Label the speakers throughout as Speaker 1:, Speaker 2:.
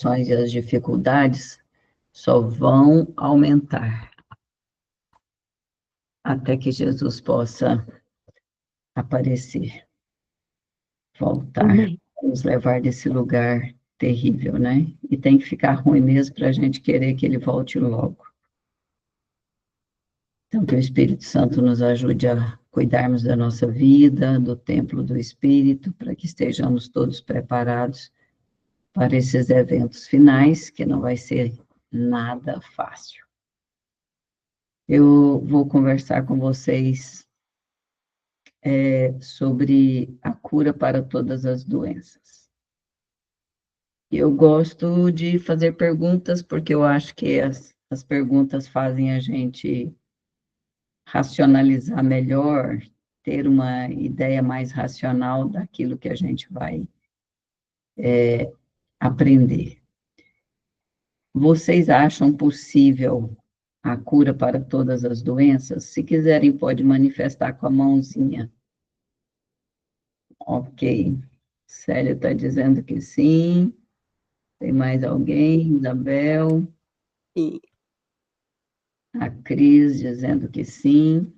Speaker 1: e as dificuldades só vão aumentar até que Jesus possa aparecer, voltar,
Speaker 2: Amém.
Speaker 1: nos levar desse lugar terrível, né? E tem que ficar ruim mesmo para a gente querer que ele volte logo. Então, que o Espírito Santo nos ajude a cuidarmos da nossa vida, do templo do Espírito, para que estejamos todos preparados para esses eventos finais, que não vai ser nada fácil. Eu vou conversar com vocês sobre a cura para todas as doenças. Eu gosto de fazer perguntas, porque eu acho que as perguntas fazem a gente racionalizar melhor, ter uma ideia mais racional daquilo que a gente vai aprender. Vocês acham possível a cura para todas as doenças? Se quiserem, pode manifestar com a mãozinha. Ok. Célia está dizendo que sim. Tem mais alguém? Isabel?
Speaker 2: E
Speaker 1: A Cris dizendo que sim.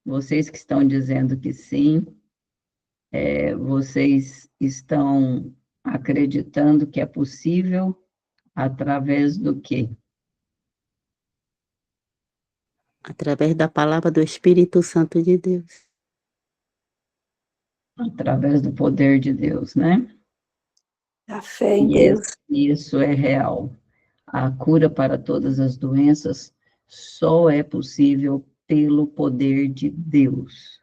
Speaker 1: Vocês que estão dizendo que sim, vocês estão acreditando que é possível através do quê?
Speaker 2: através da palavra do Espírito Santo de Deus.
Speaker 1: Através do poder de Deus, né?
Speaker 3: A fé em
Speaker 1: E
Speaker 3: Deus.
Speaker 1: isso é real. A cura para todas as doenças só é possível pelo poder de Deus.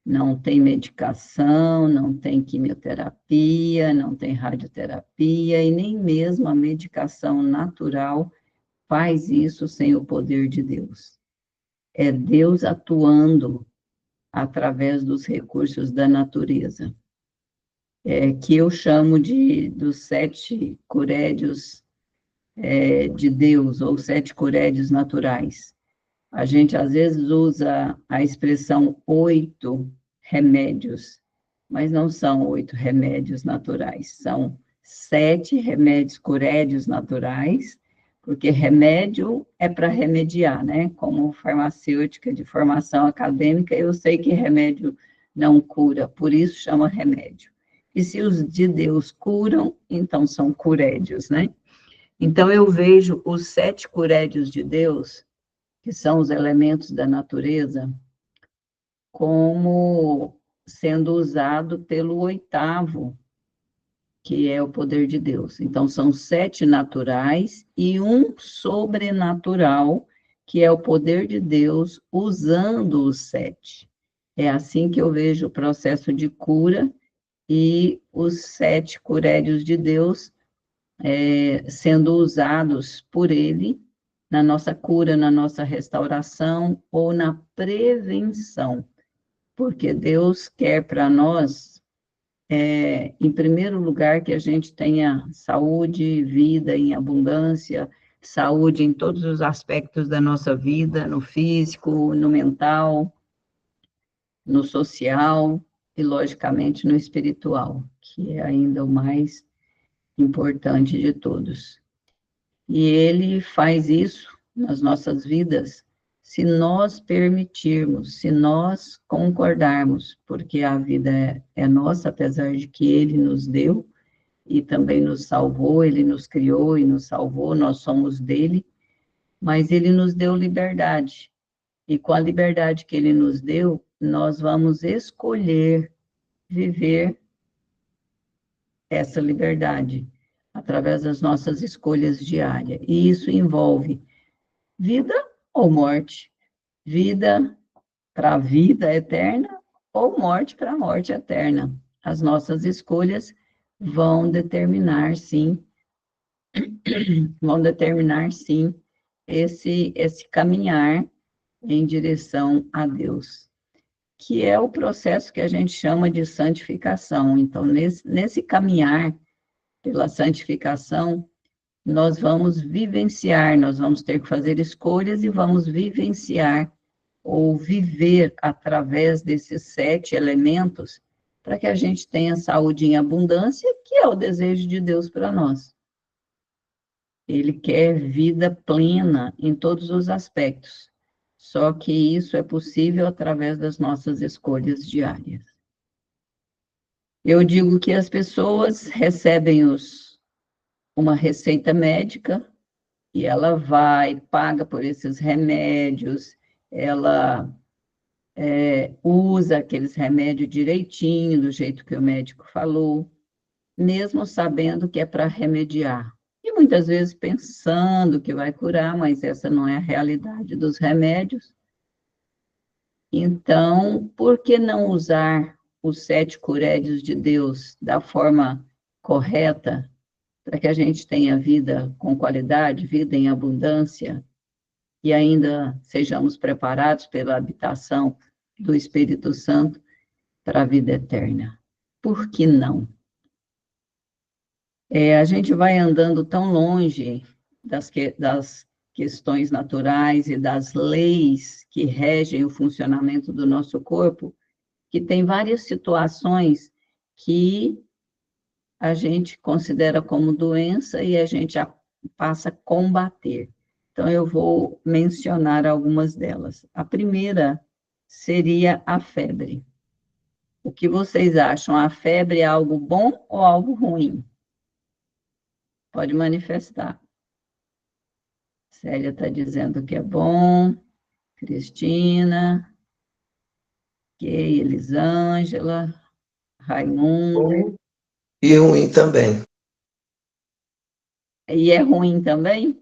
Speaker 1: Não tem medicação, não tem quimioterapia, não tem radioterapia e nem mesmo a medicação natural faz isso sem o poder de Deus. É Deus atuando através dos recursos da natureza, que eu chamo dos 7 curédios de Deus, ou 7 curédios naturais. A gente, às vezes, usa a expressão 8 remédios, mas não são 8 remédios naturais, são 7 remédios curédios naturais, porque remédio é para remediar, né? Como farmacêutica de formação acadêmica, eu sei que remédio não cura, por isso chama remédio. E se os de Deus curam, então são curédios, né? Então, eu vejo os 7 curédios de Deus, que são os elementos da natureza, como sendo usado pelo 8º, que é o poder de Deus. Então, são 7 naturais e um sobrenatural, que é o poder de Deus usando os 7. É assim que eu vejo o processo de cura e os 7 curédios de Deus sendo usados por ele na nossa cura, na nossa restauração ou na prevenção, porque Deus quer para nós, em primeiro lugar, que a gente tenha saúde, vida em abundância, saúde em todos os aspectos da nossa vida, no físico, no mental, no social e, logicamente, no espiritual, que é ainda o mais importante de todos. E ele faz isso nas nossas vidas se nós permitirmos, se nós concordarmos, porque a vida é nossa, apesar de que ele nos deu e também nos salvou, ele nos criou e nos salvou, nós somos dele, mas ele nos deu liberdade. E com a liberdade que ele nos deu, nós vamos escolher viver essa liberdade através das nossas escolhas diárias. E isso envolve vida ou morte, vida para a vida eterna ou morte para a morte eterna. As nossas escolhas vão determinar, sim, esse caminhar em direção a Deus, que é o processo que a gente chama de santificação. Então, nesse caminhar pela santificação, nós vamos vivenciar, nós vamos ter que fazer escolhas e vamos vivenciar ou viver através desses 7 elementos para que a gente tenha saúde em abundância, que é o desejo de Deus para nós. Ele quer vida plena em todos os aspectos. Só que isso é possível através das nossas escolhas diárias. Eu digo que as pessoas recebem uma receita médica e ela vai, paga por esses remédios, ela usa aqueles remédios direitinho, do jeito que o médico falou, mesmo sabendo que é para remediar. E muitas vezes pensando que vai curar, mas essa não é a realidade dos remédios. Então, por que não usar os 7 curédios de Deus da forma correta, para que a gente tenha vida com qualidade, vida em abundância, e ainda sejamos preparados pela habitação do Espírito Santo para a vida eterna? Por que não? A gente vai andando tão longe das questões naturais e das leis que regem o funcionamento do nosso corpo, que tem várias situações que a gente considera como doença e a gente passa a combater. Então, eu vou mencionar algumas delas. A primeira seria a febre. O que vocês acham? A febre é algo bom ou algo ruim? Pode manifestar. Célia está dizendo que é bom. Cristina, Kay, Elisângela, Raimundo.
Speaker 4: Bom e ruim também.
Speaker 1: E é ruim também?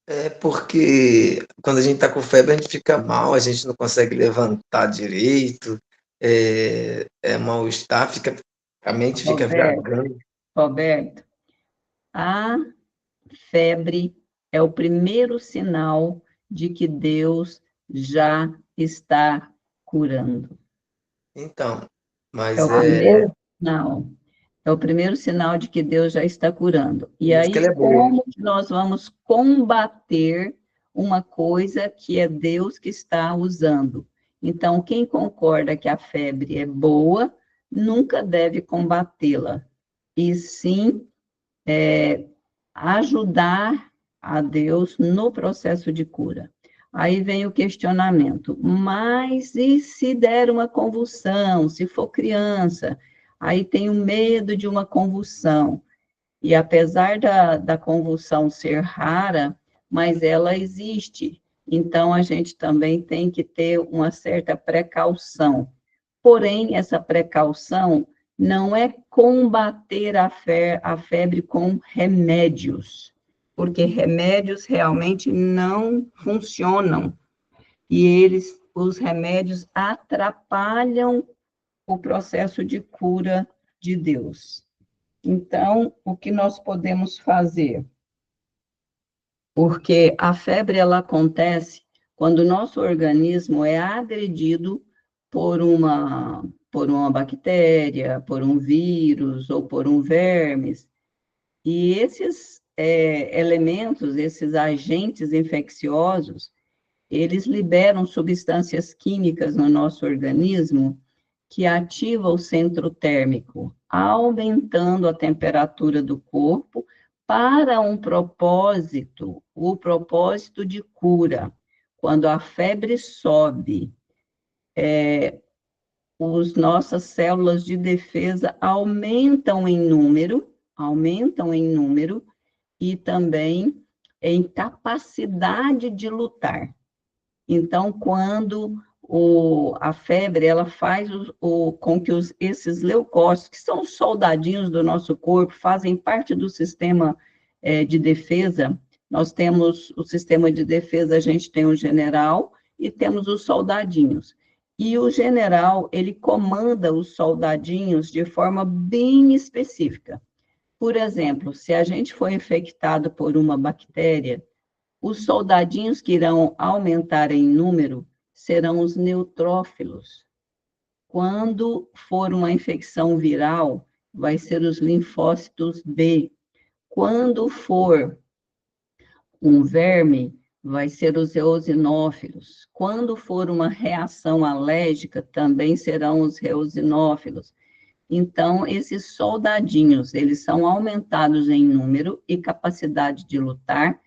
Speaker 4: É porque quando a gente está com febre, a gente fica mal, a gente não consegue levantar direito, mal-estar, a mente fica
Speaker 1: Roberto,
Speaker 4: viajando.
Speaker 1: Roberto, a febre é o primeiro sinal de que Deus já está curando.
Speaker 4: Então,
Speaker 1: É
Speaker 4: mas
Speaker 1: o primeiro sinal. É o primeiro sinal de que Deus já está curando. E
Speaker 4: por isso que
Speaker 1: aí,
Speaker 4: ele é bom.
Speaker 1: como que nós vamos combater uma coisa que é Deus que está usando? Então, quem concorda que a febre é boa, nunca deve combatê-la, e sim ajudar a Deus no processo de cura. Aí vem o questionamento, mas e se der uma convulsão, se for criança? Aí tenho medo de uma convulsão. E apesar da convulsão ser rara, mas ela existe. Então, a gente também tem que ter uma certa precaução. Porém, essa precaução não é combater a febre com remédios, porque remédios realmente não funcionam. E os remédios atrapalham o processo de cura de Deus. Então, o que nós podemos fazer? Porque a febre, ela acontece quando o nosso organismo é agredido por uma bactéria, por um vírus ou por um vermes. E esses elementos, esses agentes infecciosos, eles liberam substâncias químicas no nosso organismo que ativa o centro térmico, aumentando a temperatura do corpo para um propósito, o propósito de cura. Quando a febre sobe, as nossas células de defesa aumentam em número e também em capacidade de lutar. Então, quando a febre, ela faz com que esses leucócitos, que são os soldadinhos do nosso corpo, fazem parte do sistema de defesa. Nós temos o sistema de defesa, a gente tem o general e temos os soldadinhos. E o general, ele comanda os soldadinhos de forma bem específica. Por exemplo, se a gente for infectado por uma bactéria, os soldadinhos que irão aumentar em número serão os neutrófilos. Quando for uma infecção viral, vai ser os linfócitos B. Quando for um verme, vai ser os eosinófilos. Quando for uma reação alérgica, também serão os eosinófilos. Então, esses soldadinhos, eles são aumentados em número e capacidade de lutar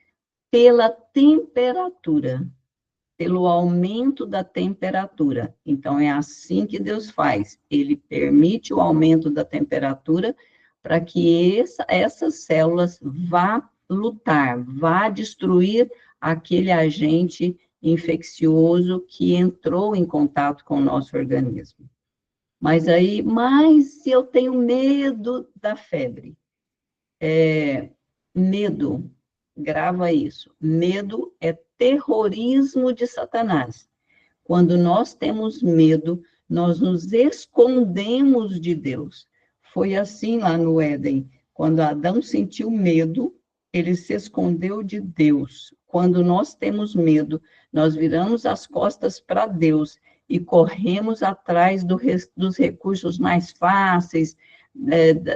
Speaker 1: pela temperatura, pelo aumento da temperatura. Então, é assim que Deus faz. Ele permite o aumento da temperatura para que essas células vá lutar, vá destruir aquele agente infeccioso que entrou em contato com o nosso organismo. Mas se eu tenho medo da febre, medo, grava isso, medo é terrorismo de Satanás. Quando nós temos medo, nós nos escondemos de Deus. Foi assim lá no Éden. Quando Adão sentiu medo, ele se escondeu de Deus. Quando nós temos medo, nós viramos as costas para Deus e corremos atrás dos recursos mais fáceis,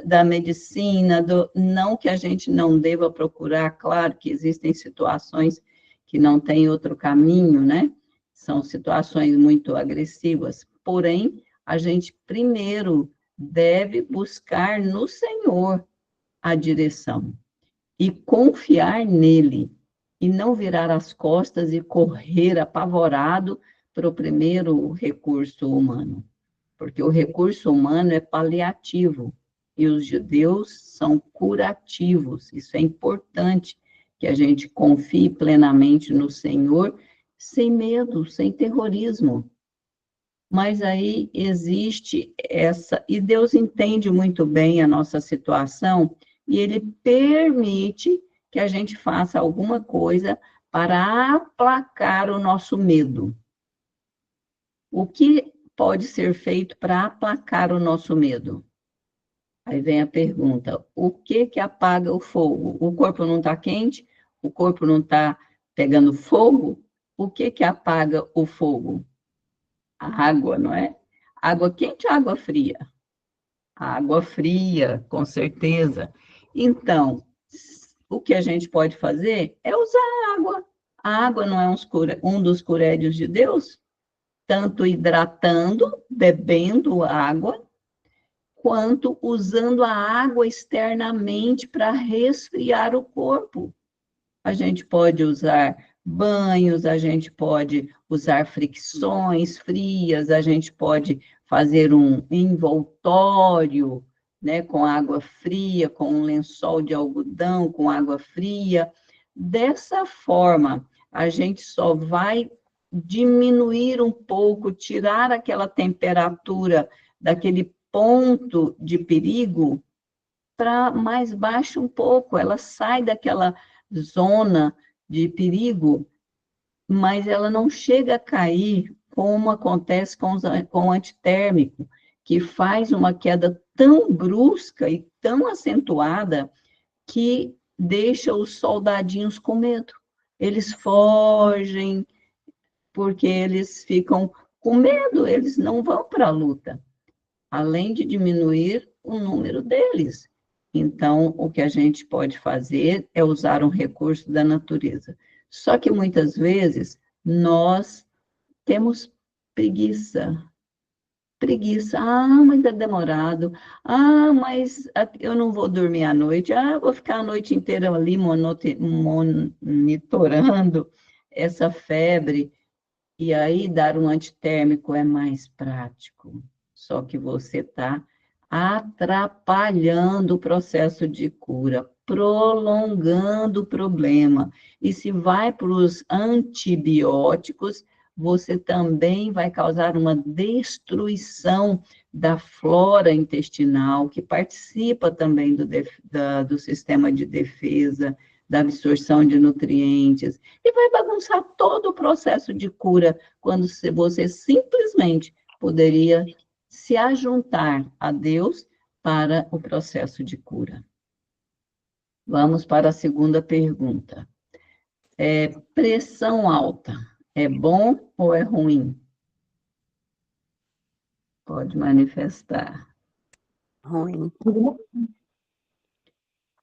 Speaker 1: da medicina, não que a gente não deva procurar, claro que existem situações que não tem outro caminho, né? São situações muito agressivas, porém, a gente primeiro deve buscar no Senhor a direção e confiar nele, e não virar as costas e correr apavorado para o primeiro recurso humano, porque o recurso humano é paliativo, e os judeus são curativos. Isso é importante, que a gente confie plenamente no Senhor, sem medo, sem terrorismo. Mas aí existe e Deus entende muito bem a nossa situação, e Ele permite que a gente faça alguma coisa para aplacar o nosso medo. O que pode ser feito para aplacar o nosso medo? Aí vem a pergunta: o que apaga o fogo? O corpo não está quente? O corpo não está pegando fogo? O que apaga o fogo? A água, não é? Água quente ou água fria? A água fria, com certeza. Então, o que a gente pode fazer é usar a água. A água não é um dos curédios de Deus? Tanto hidratando, bebendo água, quanto usando a água externamente para resfriar o corpo. A gente pode usar banhos, a gente pode usar fricções frias, a gente pode fazer um envoltório, né, com água fria, com um lençol de algodão, com água fria. Dessa forma, a gente só vai diminuir um pouco, tirar aquela temperatura daquele ponto de perigo para mais baixo um pouco. Ela sai daquela zona de perigo, mas ela não chega a cair como acontece com o antitérmico, que faz uma queda tão brusca e tão acentuada que deixa os soldadinhos com medo. Eles fogem, porque eles ficam com medo, eles não vão para a luta, além de diminuir o número deles. Então, o que a gente pode fazer é usar um recurso da natureza. Só que muitas vezes nós temos preguiça. Preguiça, mas é demorado. Mas eu não vou dormir à noite. Eu vou ficar a noite inteira ali monitorando essa febre. E aí, dar um antitérmico é mais prático. Só que você está atrapalhando o processo de cura, prolongando o problema. E se vai para os antibióticos, você também vai causar uma destruição da flora intestinal, que participa também do sistema de defesa, da absorção de nutrientes, e vai bagunçar todo o processo de cura, quando você simplesmente poderia se ajuntar a Deus para o processo de cura. Vamos para a segunda pergunta. Pressão alta, é bom ou é ruim? Pode manifestar.
Speaker 2: Ruim.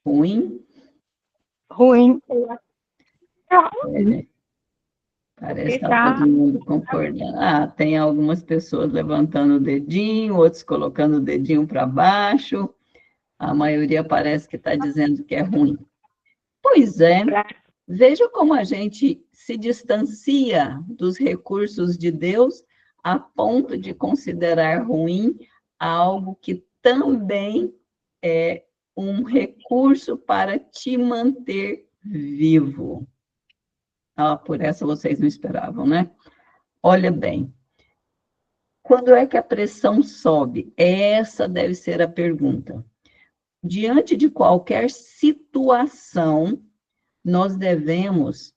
Speaker 1: Ruim?
Speaker 3: Ruim.
Speaker 1: Parece que está todo mundo concordando. Ah, tem algumas pessoas levantando o dedinho, outros colocando o dedinho para baixo. A maioria parece que está dizendo que é ruim. Pois é, veja como a gente se distancia dos recursos de Deus a ponto de considerar ruim algo que também é um recurso para te manter vivo. Ah, por essa vocês não esperavam, né? Olha bem, quando é que a pressão sobe? Essa deve ser a pergunta. Diante de qualquer situação, nós devemos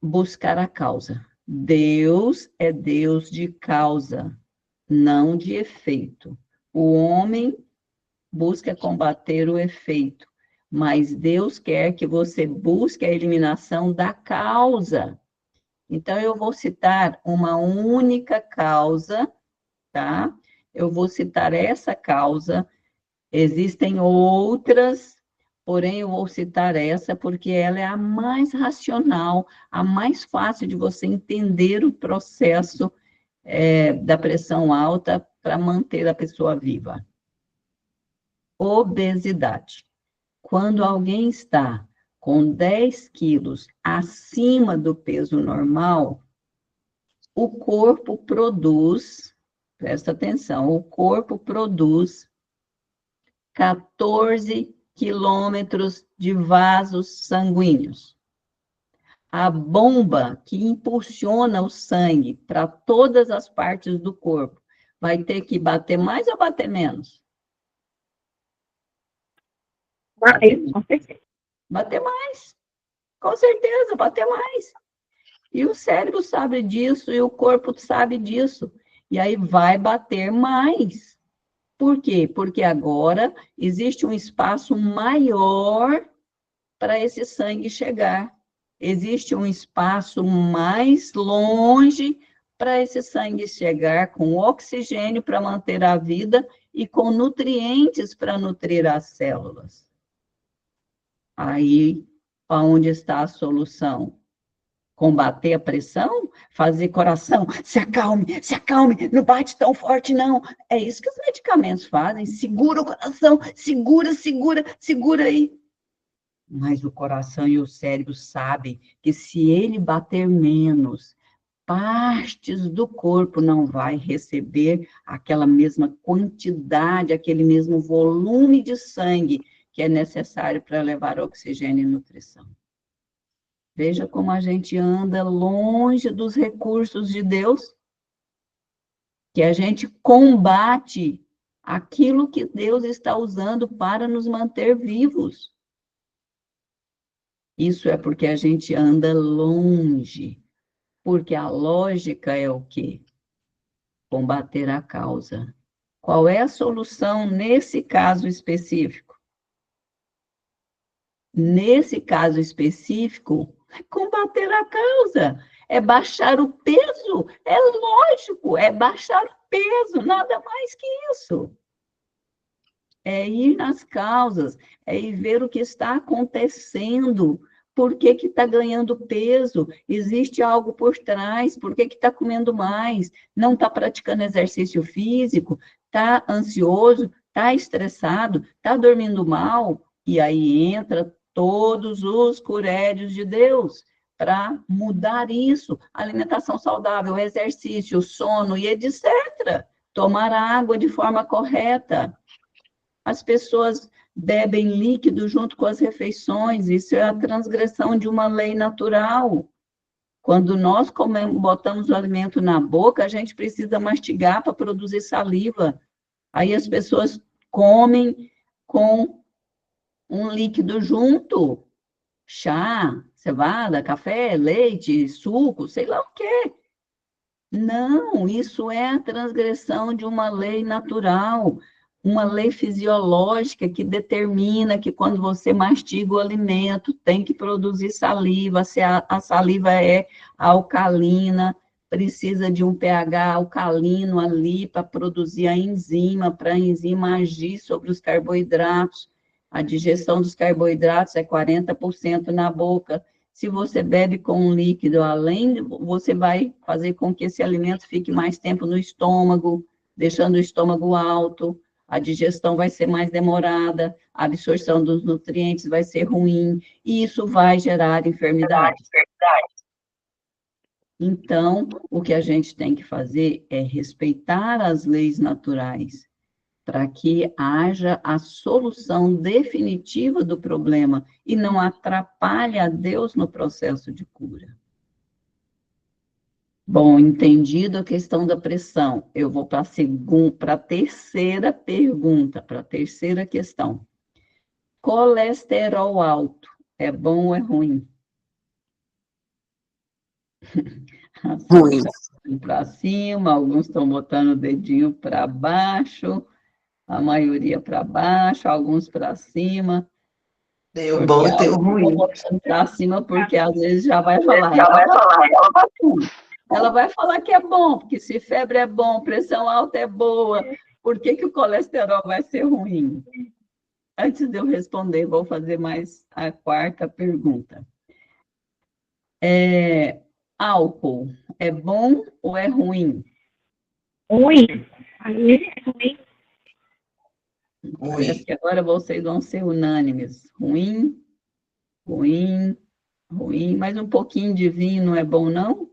Speaker 1: buscar a causa. Deus é Deus de causa, não de efeito. O homem busca combater o efeito, mas Deus quer que você busque a eliminação da causa. Então, eu vou citar uma única causa, tá? Eu vou citar essa causa. Existem outras, porém eu vou citar essa porque ela é a mais racional, a mais fácil de você entender o processo da pressão alta para manter a pessoa viva. Obesidade. Quando alguém está com 10 quilos acima do peso normal, o corpo produz, presta atenção, o corpo produz 14 quilômetros de vasos sanguíneos. A bomba que impulsiona o sangue para todas as partes do corpo vai ter que bater mais ou bater menos? Bater mais. Com certeza, bater mais. E o cérebro sabe disso, e o corpo sabe disso. E aí vai bater mais. Por quê? Porque agora existe um espaço maior para esse sangue chegar. Existe um espaço mais longe para esse sangue chegar com oxigênio para manter a vida e com nutrientes para nutrir as células. Aí, onde está a solução? Combater a pressão? Fazer coração, se acalme, não bate tão forte, não. É isso que os medicamentos fazem, segura o coração, segura aí. Mas o coração e o cérebro sabem que se ele bater menos, partes do corpo não vai receber aquela mesma quantidade, aquele mesmo volume de sangue que é necessário para levar oxigênio e nutrição. Veja como a gente anda longe dos recursos de Deus, que a gente combate aquilo que Deus está usando para nos manter vivos. Isso é porque a gente anda longe, porque a lógica é o quê? Combater a causa. Qual é a solução nesse caso específico? Nesse caso específico, é combater a causa, é baixar o peso, é lógico, é baixar o peso, nada mais que isso. É ir nas causas, é ir ver o que está acontecendo, por que está ganhando peso, existe algo por trás, por que está comendo mais, não está praticando exercício físico, está ansioso, está estressado, está dormindo mal, e aí entra todos os curédios de Deus para mudar isso, alimentação saudável, exercício, sono e etc. Tomar água de forma correta. As pessoas bebem líquido junto com as refeições, isso é a transgressão de uma lei natural. Quando nós comemos, botamos o alimento na boca, a gente precisa mastigar para produzir saliva. Aí as pessoas comem com um líquido junto, chá, cevada, café, leite, suco, sei lá o quê. Não, isso é a transgressão de uma lei natural, uma lei fisiológica que determina que quando você mastiga o alimento, tem que produzir saliva, se a saliva é alcalina, precisa de um pH alcalino ali para produzir a enzima, para a enzima agir sobre os carboidratos. A digestão dos carboidratos é 40% na boca, Se você bebe com um líquido, você vai fazer com que esse alimento fique mais tempo no estômago, deixando o estômago alto, a digestão vai ser mais demorada, a absorção dos nutrientes vai ser ruim, e isso vai gerar enfermidade. Então, o que a gente tem que fazer é respeitar as leis naturais, para que haja a solução definitiva do problema e não atrapalhe a Deus no processo de cura. Bom, entendido a questão da pressão, eu vou para a terceira pergunta, para a terceira questão. Colesterol alto, é bom ou é ruim?
Speaker 2: Ruim.
Speaker 1: Para cima, alguns estão botando o dedinho para baixo, a maioria para baixo, alguns para cima.
Speaker 4: Tem o bom e tem o ruim.
Speaker 1: Para cima, porque às vezes já vai falar. Ela vai falar que é bom, porque se febre é bom, pressão alta é boa, por que que o colesterol vai ser ruim? Antes de eu responder, vou fazer mais a quarta pergunta. Álcool é bom ou é ruim?
Speaker 3: Ruim. Aí é ruim.
Speaker 1: Parece que agora vocês vão ser unânimes. Ruim, ruim, ruim. Mas um pouquinho de vinho não é bom, não?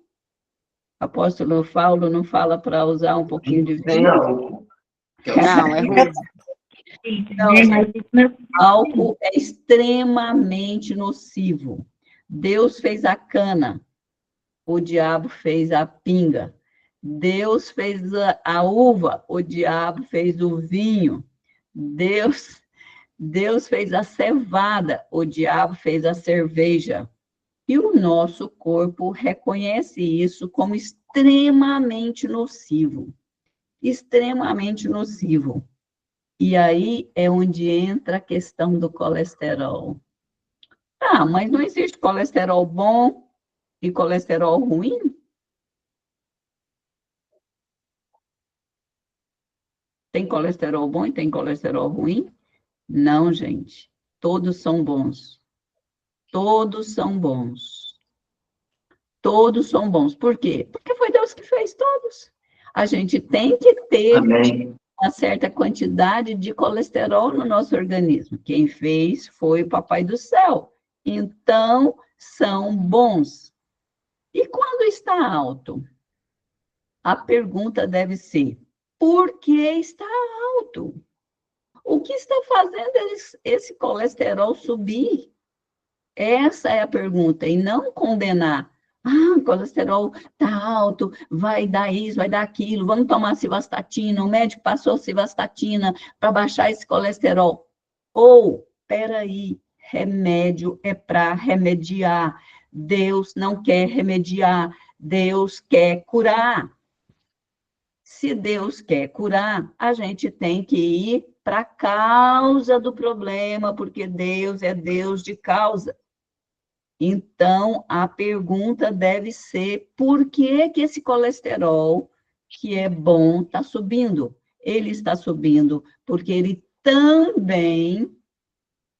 Speaker 1: Apóstolo Paulo não fala para usar um pouquinho de vinho?
Speaker 2: Não, é ruim.
Speaker 1: Não, álcool é extremamente nocivo. Deus fez a cana, o diabo fez a pinga. Deus fez a uva, o diabo fez o vinho. Deus fez a cevada, o diabo fez a cerveja. E o nosso corpo reconhece isso como extremamente nocivo. Extremamente nocivo. E aí é onde entra a questão do colesterol. Ah, mas não existe colesterol bom e colesterol ruim? Tem colesterol bom e tem colesterol ruim? Não, gente. Todos são bons. Todos são bons. Todos são bons. Por quê? Porque foi Deus que fez todos. A gente tem que ter uma certa quantidade de colesterol no nosso organismo. Quem fez foi o Papai do Céu. Então, são bons. E quando está alto? A pergunta deve ser, por que está alto? O que está fazendo esse colesterol subir? Essa é a pergunta, e não condenar. Ah, o colesterol está alto, vai dar isso, vai dar aquilo, vamos tomar civastatina, o médico passou civastatina para baixar esse colesterol. Ou, peraí, remédio é para remediar. Deus não quer remediar, Deus quer curar. Se Deus quer curar, a gente tem que ir para a causa do problema, porque Deus é Deus de causa. Então, a pergunta deve ser, por que que esse colesterol, que é bom, está subindo? Ele está subindo porque ele também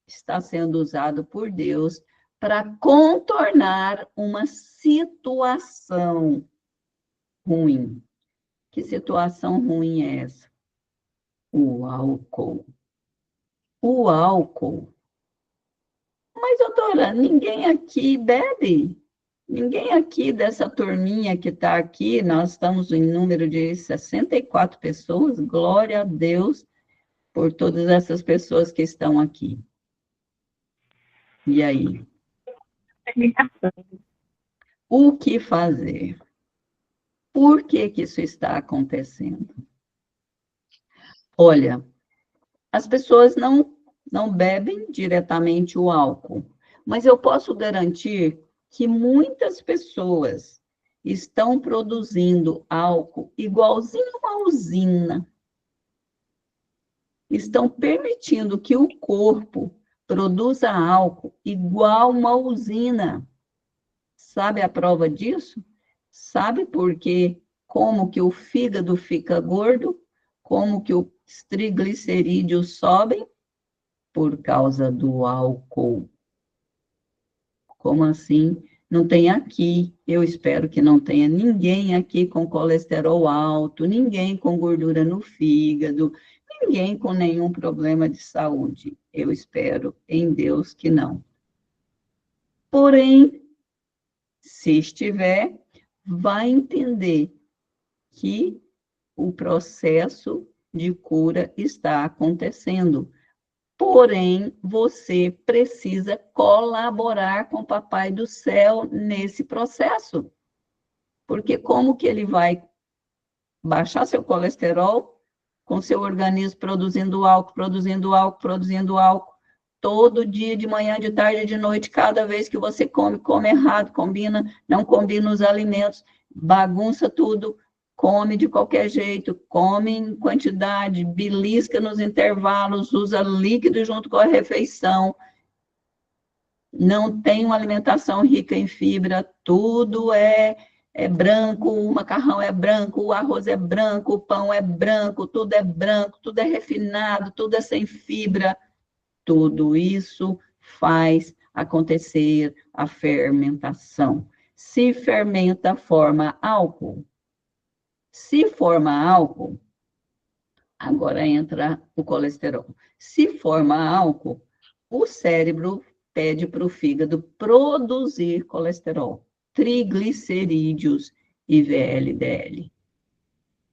Speaker 1: está sendo usado por Deus para contornar uma situação ruim. Que situação ruim é essa? O álcool. O álcool. Mas, doutora, ninguém aqui bebe? Ninguém aqui dessa turminha que está aqui, nós estamos em número de 64 pessoas, glória a Deus por todas essas pessoas que estão aqui. E aí? O que fazer? Por que que isso está acontecendo? Olha, as pessoas não bebem diretamente o álcool, mas eu posso garantir que muitas pessoas estão produzindo álcool igualzinho uma usina. Estão permitindo que o corpo produza álcool igual uma usina. Sabe a prova disso? Sabe por quê? Como que o fígado fica gordo? Como que os triglicerídeos sobem? Por causa do álcool. Como assim? Não tem aqui, eu espero que não tenha ninguém aqui com colesterol alto, ninguém com gordura no fígado, ninguém com nenhum problema de saúde. Eu espero em Deus que não. Porém, se estiver, vai entender que o processo de cura está acontecendo. Porém, você precisa colaborar com o Papai do Céu nesse processo. Porque como que ele vai baixar seu colesterol com seu organismo produzindo álcool, produzindo álcool, produzindo álcool, todo dia, de manhã, de tarde, de noite, cada vez que você come, come errado, não combina os alimentos, bagunça tudo, come de qualquer jeito, come em quantidade, belisca nos intervalos, usa líquido junto com a refeição, não tem uma alimentação rica em fibra, tudo é branco, o macarrão é branco, o arroz é branco, o pão é branco, tudo é refinado, tudo é sem fibra. Tudo isso faz acontecer a fermentação. Se fermenta, forma álcool. Se forma álcool, agora entra o colesterol. Se forma álcool, o cérebro pede para o fígado produzir colesterol, triglicerídeos e VLDL.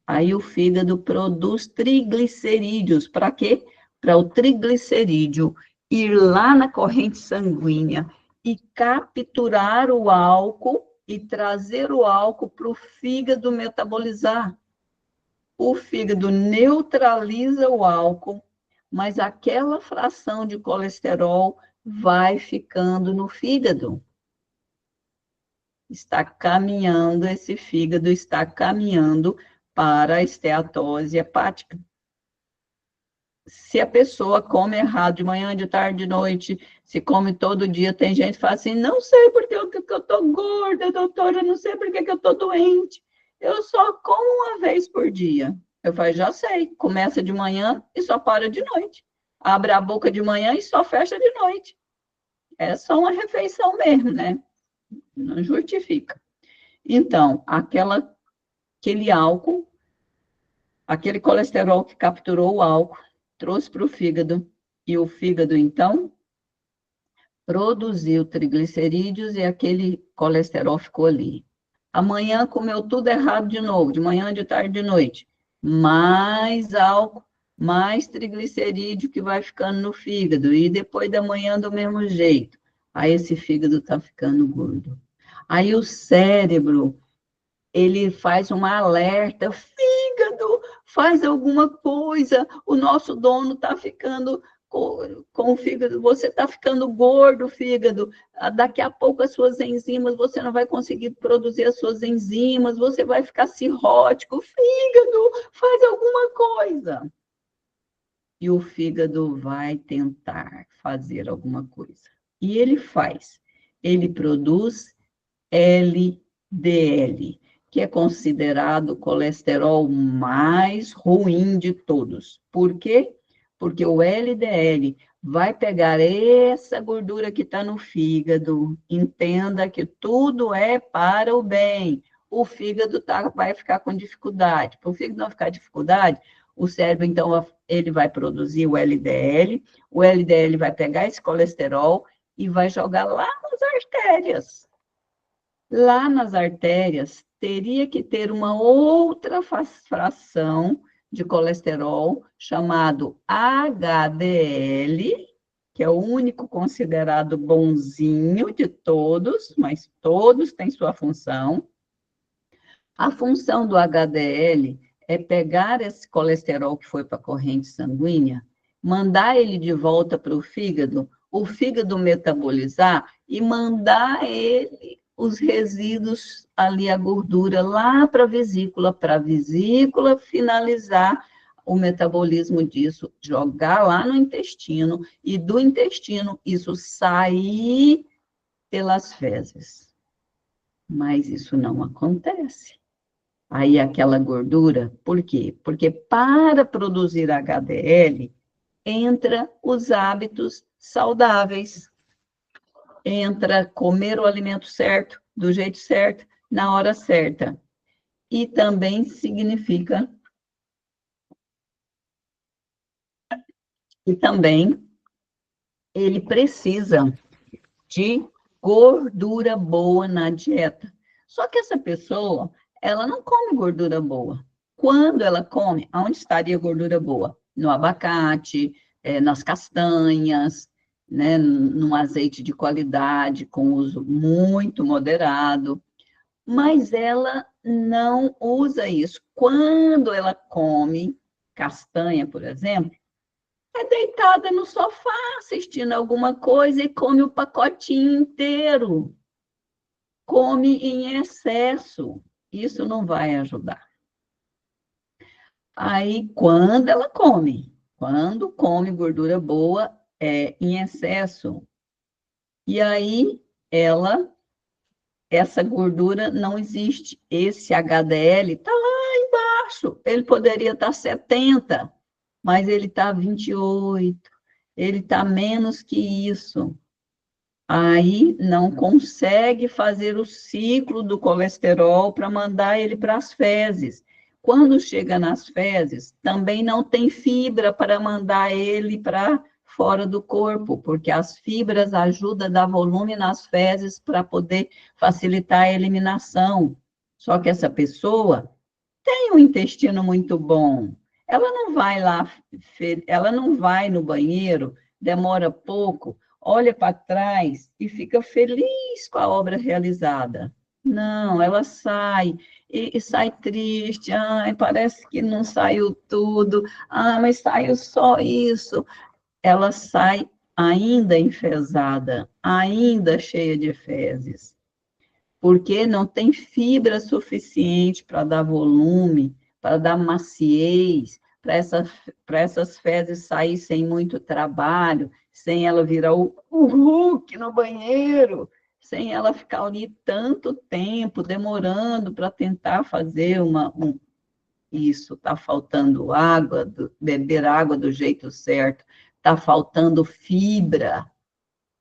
Speaker 1: Aí o fígado produz triglicerídeos. Para quê? Para o triglicerídeo ir lá na corrente sanguínea e capturar o álcool e trazer o álcool para o fígado metabolizar. O fígado neutraliza o álcool, mas aquela fração de colesterol vai ficando no fígado. Está caminhando, esse fígado está caminhando para a esteatose hepática. Se a pessoa come errado de manhã, de tarde, de noite, se come todo dia, tem gente que fala assim, não sei por que eu estou gorda, doutora, não sei por que eu estou doente. Eu só como uma vez por dia. Eu falo, já sei, começa de manhã e só para de noite. Abre a boca de manhã e só fecha de noite. É só uma refeição mesmo, né? Não justifica. Então, aquele álcool, aquele colesterol que capturou o álcool, trouxe para o fígado, e o fígado, então, produziu triglicerídeos e aquele colesterol ficou ali. Amanhã comeu tudo errado de novo, de manhã, de tarde, de noite. Mais álcool, mais triglicerídeo que vai ficando no fígado, e depois da manhã do mesmo jeito. Aí esse fígado está ficando gordo. Aí o cérebro, ele faz uma alerta, fígado, faz alguma coisa, o nosso dono está ficando com o fígado, você está ficando gordo, fígado, daqui a pouco as suas enzimas, você não vai conseguir produzir as suas enzimas, você vai ficar cirrótico, fígado, faz alguma coisa. E o fígado vai tentar fazer alguma coisa. E ele faz, ele produz LDL, que é considerado o colesterol mais ruim de todos. Por quê? Porque o LDL vai pegar essa gordura que está no fígado, entenda que tudo é para o bem. O fígado vai ficar com dificuldade. Para o fígado não ficar com dificuldade, o cérebro, então, ele vai produzir o LDL vai pegar esse colesterol e vai jogar lá nas artérias. Lá nas artérias, teria que ter uma outra fração de colesterol, chamado HDL, que é o único considerado bonzinho de todos, mas todos têm sua função. A função do HDL é pegar esse colesterol que foi para a corrente sanguínea, mandar ele de volta para o fígado metabolizar e mandar ele os resíduos ali, a gordura, lá para a vesícula finalizar o metabolismo disso, jogar lá no intestino, e do intestino isso sair pelas fezes. Mas isso não acontece. Aí aquela gordura, por quê? Porque para produzir HDL, entra os hábitos saudáveis. entra comer o alimento certo, do jeito certo, na hora certa. E também significa que também ele precisa de gordura boa na dieta. Só que essa pessoa, ela não come gordura boa. Quando ela come, aonde estaria a gordura boa? No abacate, nas castanhas, né, num azeite de qualidade, com uso muito moderado. Mas ela não usa isso. Quando ela come castanha, por exemplo, é deitada no sofá, assistindo alguma coisa e come o pacotinho inteiro. Come em excesso. Isso não vai ajudar. Aí, quando come gordura boa, em excesso, e aí essa gordura não existe. Esse HDL está lá embaixo. Ele poderia estar 70, mas ele está 28. Ele está menos que isso. Aí não consegue fazer o ciclo do colesterol para mandar ele para as fezes. Quando chega nas fezes, também não tem fibra para mandar ele para fora do corpo, porque as fibras ajudam a dar volume nas fezes para poder facilitar a eliminação. Só que essa pessoa tem um intestino muito bom. Ela não vai lá, ela não vai no banheiro, demora pouco, olha para trás e fica feliz com a obra realizada. Não, ela sai e sai triste. Ai, parece que não saiu tudo. Ah, mas saiu só isso. Ela sai ainda enfesada, ainda cheia de fezes, porque não tem fibra suficiente para dar volume, para dar maciez, para essas fezes sair sem muito trabalho, sem ela virar o Hulk no banheiro, sem ela ficar ali tanto tempo, demorando para tentar fazer isso. Está faltando água, beber água do jeito certo, está faltando fibra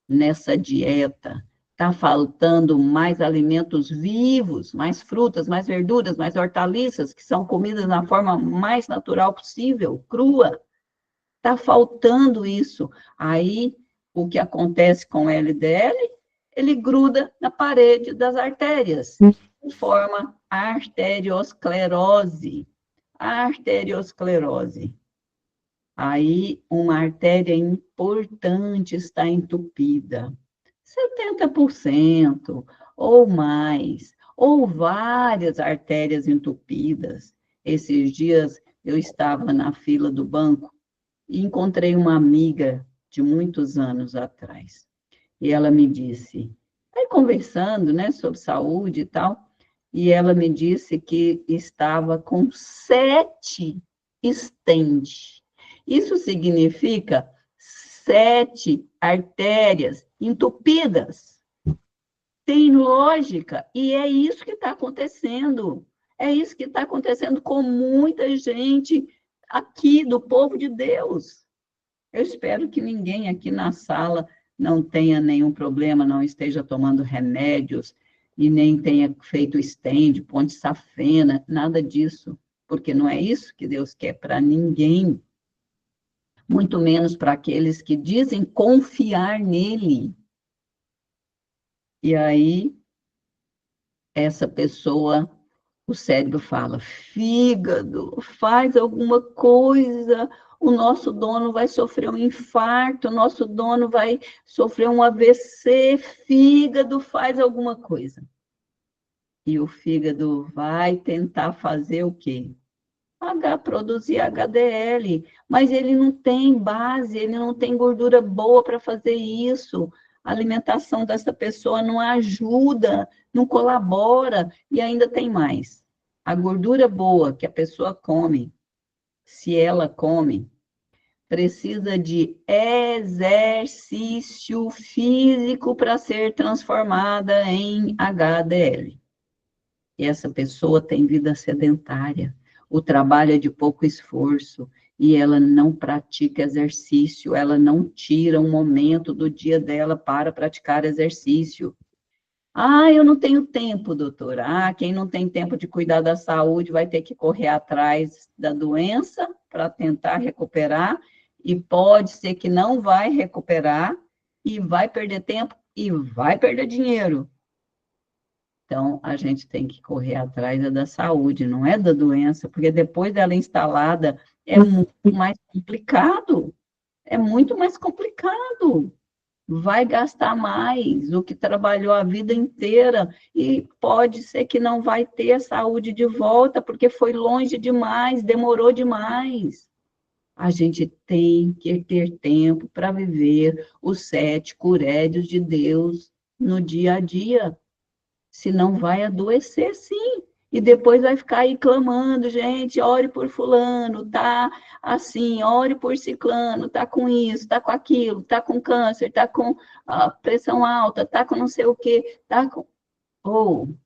Speaker 1: nessa dieta. Está faltando mais alimentos vivos, mais frutas, mais verduras, mais hortaliças, que são comidas na forma mais natural possível, crua. Está faltando isso. Aí, o que acontece com o LDL? Ele gruda na parede das artérias, e forma a arteriosclerose. A arteriosclerose. Aí, uma artéria importante está entupida. 70% ou mais, ou várias artérias entupidas. Esses dias eu estava na fila do banco e encontrei uma amiga de muitos anos atrás. E ela me disse, aí conversando, né, sobre saúde e tal, e ela me disse que estava com 7 stents. Isso significa 7 artérias entupidas. Tem lógica, e é isso que está acontecendo. É isso que está acontecendo com muita gente aqui do povo de Deus. Eu espero que ninguém aqui na sala não tenha nenhum problema, não esteja tomando remédios e nem tenha feito stent, ponte safena, nada disso, porque não é isso que Deus quer para ninguém, muito menos para aqueles que dizem confiar nele. E aí, essa pessoa, o cérebro fala, fígado, faz alguma coisa, o nosso dono vai sofrer um infarto, o nosso dono vai sofrer um AVC, fígado, faz alguma coisa. E o fígado vai tentar fazer o quê? Produzir HDL, mas ele não tem base, ele não tem gordura boa para fazer isso. A alimentação dessa pessoa não ajuda, não colabora, e ainda tem mais. A gordura boa que a pessoa come, se ela come, precisa de exercício físico para ser transformada em HDL. E essa pessoa tem vida sedentária, o trabalho é de pouco esforço, e ela não pratica exercício, ela não tira um momento do dia dela para praticar exercício. Ah, eu não tenho tempo, doutora. Ah, quem não tem tempo de cuidar da saúde vai ter que correr atrás da doença para tentar recuperar, e pode ser que não vai recuperar, e vai perder tempo, e vai perder dinheiro. Então, a gente tem que correr atrás da saúde, não é da doença, porque depois dela instalada, é muito mais complicado. É muito mais complicado. Vai gastar mais do que trabalhou a vida inteira, e pode ser que não vai ter a saúde de volta, porque foi longe demais, demorou demais. A gente tem que ter tempo para viver os 7 curédios de Deus no dia a dia, senão vai adoecer, sim. E depois vai ficar aí clamando, gente, ore por fulano, tá assim, ore por ciclano, tá com isso, tá com aquilo, tá com câncer, tá com pressão alta, tá com não sei o quê, tá com... Ou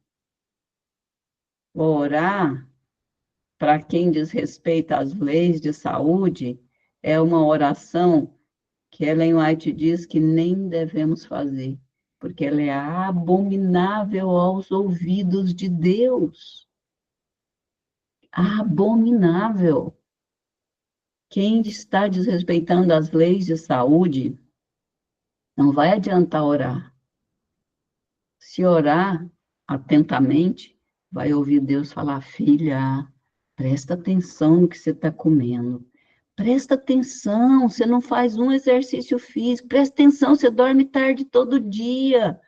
Speaker 1: orar, para quem desrespeita as leis de saúde, é uma oração que Ellen White diz que nem devemos fazer, porque ela é abominável aos ouvidos de Deus. Abominável. Quem está desrespeitando as leis de saúde, não vai adiantar orar. Se orar atentamente, vai ouvir Deus falar: filha, presta atenção no que você está comendo. Presta atenção, você não faz um exercício físico. Presta atenção, você dorme tarde todo dia.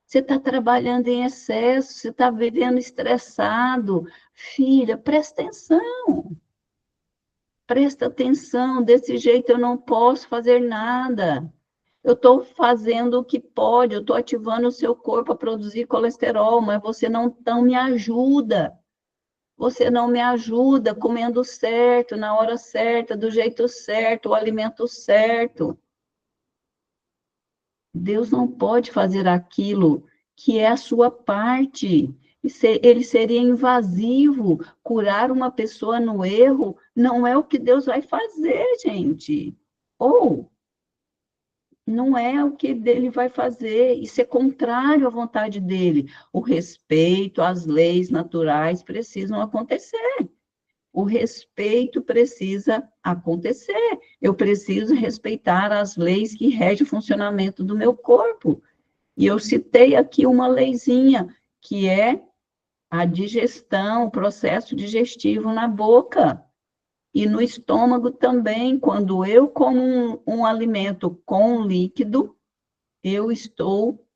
Speaker 1: Você está trabalhando em excesso, você está vivendo estressado. Filha, presta atenção. Presta atenção, desse jeito eu não posso fazer nada. Eu estou fazendo o que pode, eu estou ativando o seu corpo a produzir colesterol, mas você não me ajuda. Você não me ajuda comendo certo, na hora certa, do jeito certo, o alimento certo. Deus não pode fazer aquilo que é a sua parte. Ele seria invasivo. Curar uma pessoa no erro não é o que Deus vai fazer, gente. Ou não é o que ele vai fazer. Isso é contrário à vontade dele. O respeito às leis naturais precisam acontecer. O respeito precisa acontecer. Eu preciso respeitar as leis que regem o funcionamento do meu corpo. E eu citei aqui uma leizinha, que é a digestão, o processo digestivo na boca. E no estômago também, quando eu como um alimento com líquido, eu estou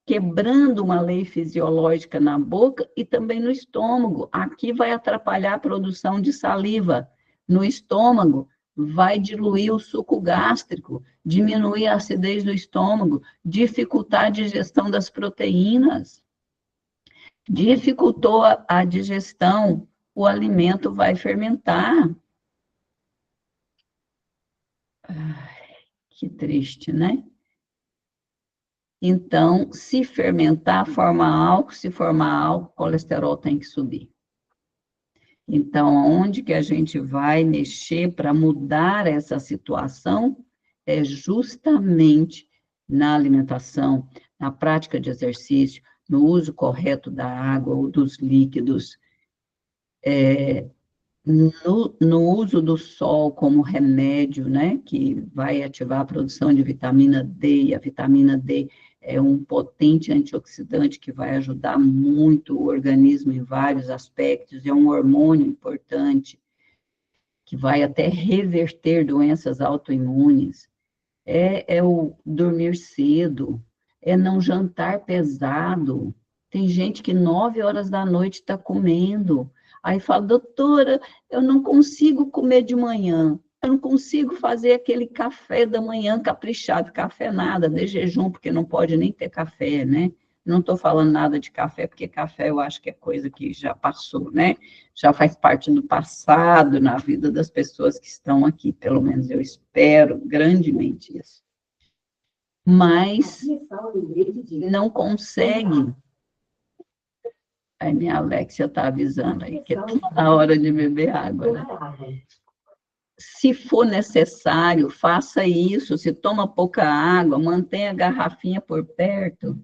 Speaker 1: quebrando uma lei fisiológica na boca e também no estômago. Aqui vai atrapalhar a produção de saliva. No estômago, vai diluir o suco gástrico, diminuir a acidez do estômago, dificultar a digestão das proteínas. Dificultou a digestão, o alimento vai fermentar. Ai, que triste, né? Então, se fermentar, forma álcool, se formar álcool, o colesterol tem que subir. Então, onde que a gente vai mexer para mudar essa situação é justamente na alimentação, na prática de exercício, no uso correto da água ou dos líquidos, no uso do sol como remédio, né, que vai ativar a produção de vitamina D, e a vitamina D é um potente antioxidante que vai ajudar muito o organismo em vários aspectos, é um hormônio importante, que vai até reverter doenças autoimunes, é o dormir cedo, é não jantar pesado. Tem gente que 9 horas da noite está comendo. Aí fala: doutora, eu não consigo comer de manhã. Eu não consigo fazer aquele café da manhã caprichado. Café nada, de jejum, porque não pode nem ter café, né? Não estou falando nada de café, porque café eu acho que é coisa que já passou, né? Já faz parte do passado na vida das pessoas que estão aqui. Pelo menos eu espero grandemente isso. Mas não consegue. Aí minha Alexia está avisando aí que está na hora de beber água, né? se for necessário, faça isso. Se toma pouca água, mantenha a garrafinha por perto.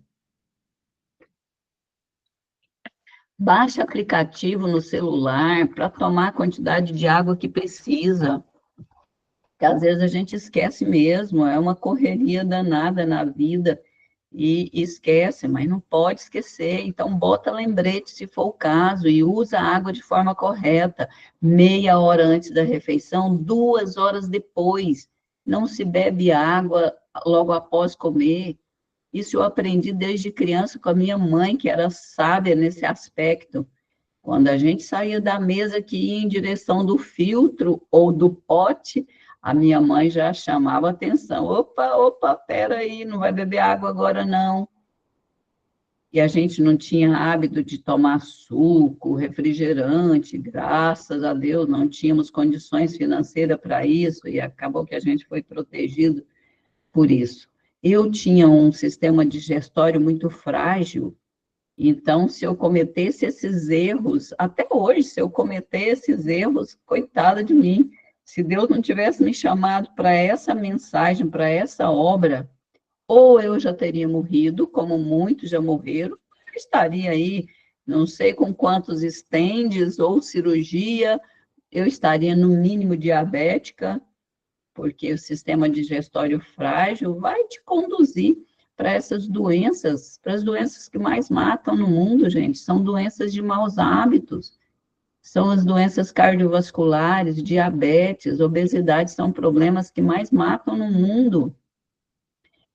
Speaker 1: Baixe aplicativo no celular para tomar a quantidade de água que precisa. Que às vezes a gente esquece mesmo, é uma correria danada na vida e esquece, mas não pode esquecer. Então, bota lembrete se for o caso e usa a água de forma correta, meia hora antes da refeição, 2 horas depois. Não se bebe água logo após comer. Isso eu aprendi desde criança com a minha mãe, que era sábia nesse aspecto. Quando a gente saía da mesa que ia em direção do filtro ou do pote, a minha mãe já chamava atenção. Opa, peraí, não vai beber água agora, não. E a gente não tinha hábito de tomar suco, refrigerante, graças a Deus, não tínhamos condições financeiras para isso, e acabou que a gente foi protegido por isso. Eu tinha um sistema digestório muito frágil, então, se eu cometesse esses erros, até hoje, se eu cometer esses erros, coitada de mim, se Deus não tivesse me chamado para essa mensagem, para essa obra, ou eu já teria morrido, como muitos já morreram, eu estaria aí, não sei com quantos estendes ou cirurgia, eu estaria no mínimo diabética, porque o sistema digestório frágil vai te conduzir para essas doenças, para as doenças que mais matam no mundo, gente, são doenças de maus hábitos, são as doenças cardiovasculares, diabetes, obesidade, são problemas que mais matam no mundo,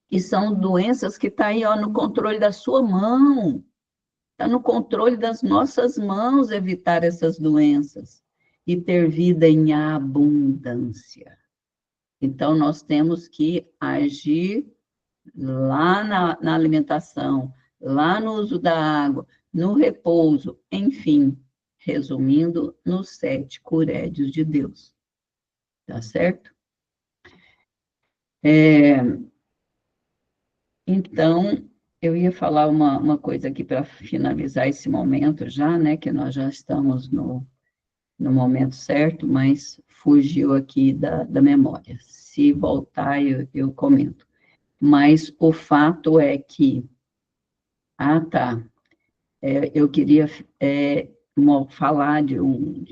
Speaker 1: e são doenças que estão aí, ó, no controle da sua mão, está no controle das nossas mãos evitar essas doenças, e ter vida em abundância. Então, nós temos que agir lá na alimentação, lá no uso da água, no repouso, enfim, resumindo, nos 7 curédios de Deus. Tá certo? Então, eu ia falar uma coisa aqui para finalizar esse momento já, né, que nós já estamos no momento certo, mas fugiu aqui da memória. Se voltar, eu comento. Mas o fato é que... eu queria falar de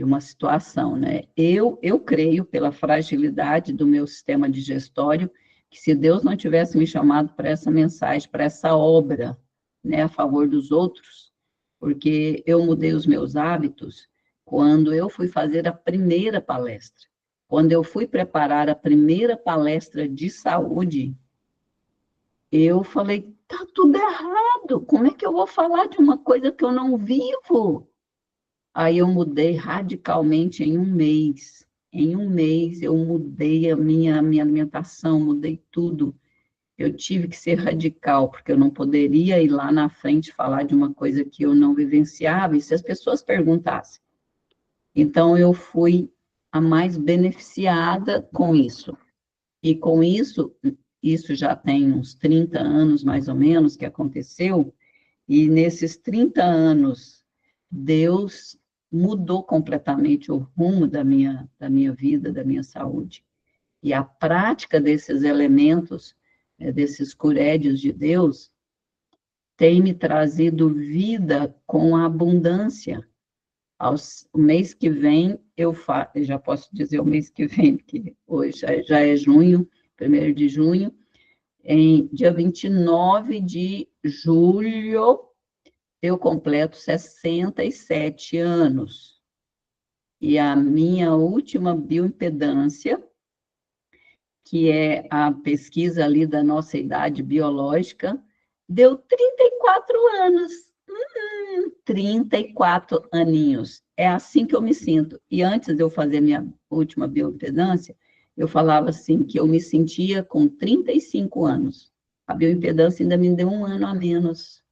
Speaker 1: uma situação, né? Eu creio, pela fragilidade do meu sistema digestório, que se Deus não tivesse me chamado para essa mensagem, para essa obra, né, a favor dos outros, porque eu mudei os meus hábitos quando eu fui fazer a primeira palestra. Quando eu fui preparar a primeira palestra de saúde, eu falei, tá tudo errado, como é que eu vou falar de uma coisa que eu não vivo? Aí eu mudei radicalmente em um mês. Em um mês eu mudei a minha alimentação, mudei tudo. Eu tive que ser radical, porque eu não poderia ir lá na frente falar de uma coisa que eu não vivenciava, e se as pessoas perguntassem. Então, eu fui a mais beneficiada com isso. E com isso já tem uns 30 anos, mais ou menos, que aconteceu, e nesses 30 anos, Deus mudou completamente o rumo da minha vida, da minha saúde. E a prática desses elementos, desses curédios de Deus, tem me trazido vida com abundância. O mês que vem, eu já posso dizer o mês que vem, que hoje já é junho, 1º de junho, em dia 29 de julho, eu completo 67 anos. E a minha última bioimpedância, que é a pesquisa ali da nossa idade biológica, deu 34 anos. 34 aninhos. É assim que eu me sinto. E antes de eu fazer minha última bioimpedância, eu falava assim, que eu me sentia com 35 anos. A bioimpedância ainda me deu 1 ano a menos.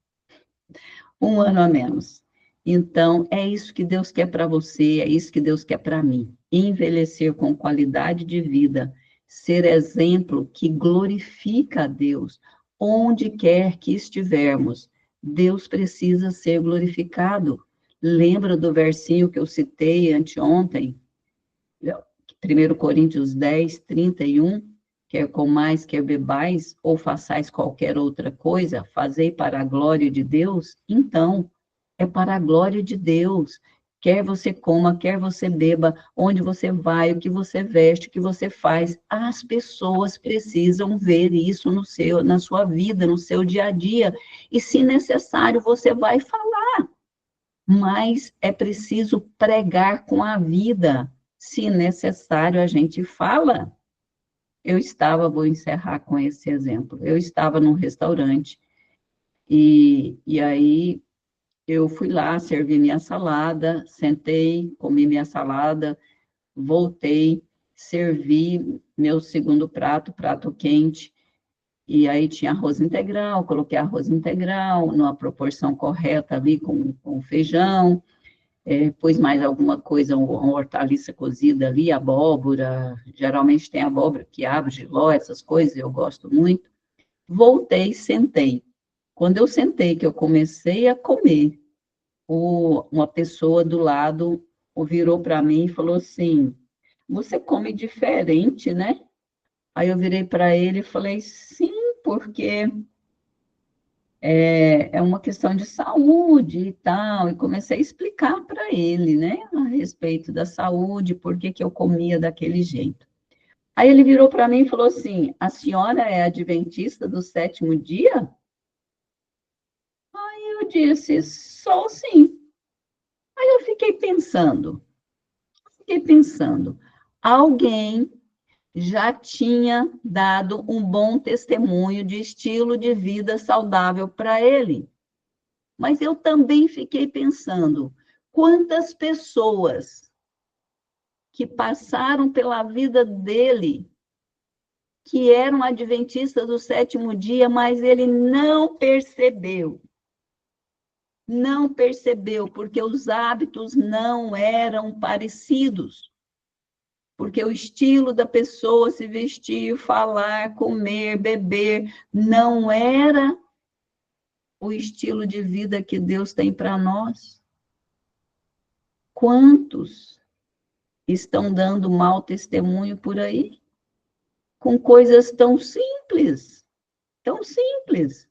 Speaker 1: 1 ano a menos. Então, é isso que Deus quer para você, é isso que Deus quer para mim. Envelhecer com qualidade de vida, ser exemplo que glorifica a Deus, onde quer que estivermos. Deus precisa ser glorificado. Lembra do versinho que eu citei anteontem? 1 Coríntios 10, 31, quer comais, quer bebais, ou façais qualquer outra coisa, fazei para a glória de Deus, então, é para a glória de Deus. Quer você coma, quer você beba, onde você vai, o que você veste, o que você faz, as pessoas precisam ver isso na sua vida, no seu dia a dia, e se necessário, você vai falar, mas é preciso pregar com a vida, se necessário, a gente fala. Vou encerrar com esse exemplo, eu estava num restaurante, e aí eu fui lá, servi minha salada, sentei, comi minha salada, voltei, servi meu segundo prato, prato quente, e aí tinha arroz integral, coloquei arroz integral numa proporção correta ali com feijão, pus mais alguma coisa, uma hortaliça cozida ali, abóbora, geralmente tem abóbora, quiabo, jiló, essas coisas, eu gosto muito. Voltei, sentei. Quando eu sentei, que eu comecei a comer, uma pessoa do lado virou para mim e falou assim, você come diferente, né? Aí eu virei para ele e falei, sim, porque é uma questão de saúde e tal, e comecei a explicar para ele, né, a respeito da saúde, por que eu comia daquele jeito. Aí ele virou para mim e falou assim, a senhora é adventista do 7º dia? Aí eu disse, sou sim. Aí eu fiquei pensando, alguém já tinha dado um bom testemunho de estilo de vida saudável para ele. Mas eu também fiquei pensando, quantas pessoas que passaram pela vida dele, que eram adventistas do 7º dia, mas ele não percebeu, porque os hábitos não eram parecidos. Porque o estilo da pessoa se vestir, falar, comer, beber, não era o estilo de vida que Deus tem para nós. Quantos estão dando mau testemunho por aí? Com coisas tão simples, tão simples.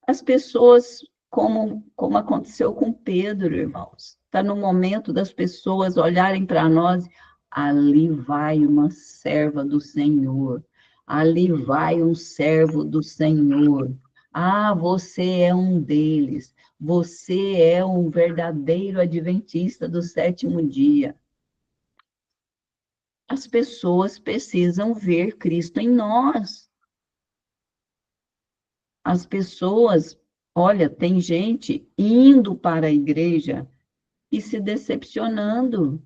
Speaker 1: As pessoas, como aconteceu com Pedro, irmãos, está no momento das pessoas olharem para nós, ali vai uma serva do Senhor, ali vai um servo do Senhor. Ah, você é um deles, você é um verdadeiro adventista do 7º dia. As pessoas precisam ver Cristo em nós. As pessoas, olha, tem gente indo para a igreja e se decepcionando,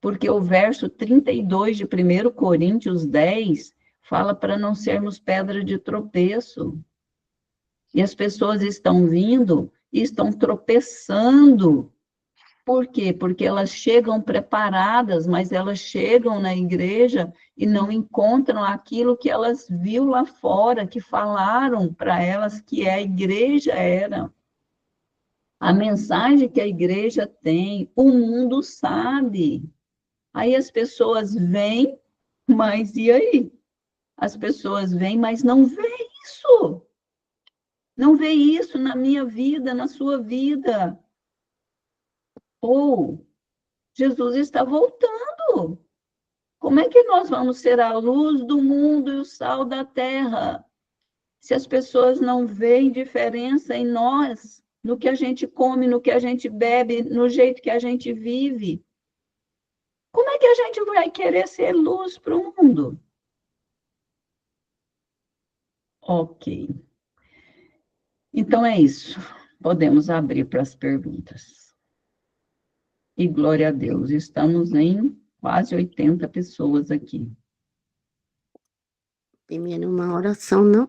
Speaker 1: porque o verso 32 de 1 Coríntios 10 fala para não sermos pedra de tropeço. E as pessoas estão vindo e estão tropeçando. Por quê? Porque elas chegam preparadas, mas elas chegam na igreja e não encontram aquilo que elas viu lá fora, que falaram para elas que a igreja era. A mensagem que a igreja tem, o mundo sabe. Aí as pessoas vêm, mas e aí? As pessoas vêm, mas não vê isso. Não vê isso na minha vida, na sua vida. Ou Jesus está voltando. Como é que nós vamos ser a luz do mundo e o sal da terra, se as pessoas não veem diferença em nós, no que a gente come, no que a gente bebe, no jeito que a gente vive? Como é que a gente vai querer ser luz para o mundo? Ok. Então é isso. Podemos abrir para as perguntas. E glória a Deus, estamos em quase 80 pessoas aqui.
Speaker 2: Primeiro, uma oração, não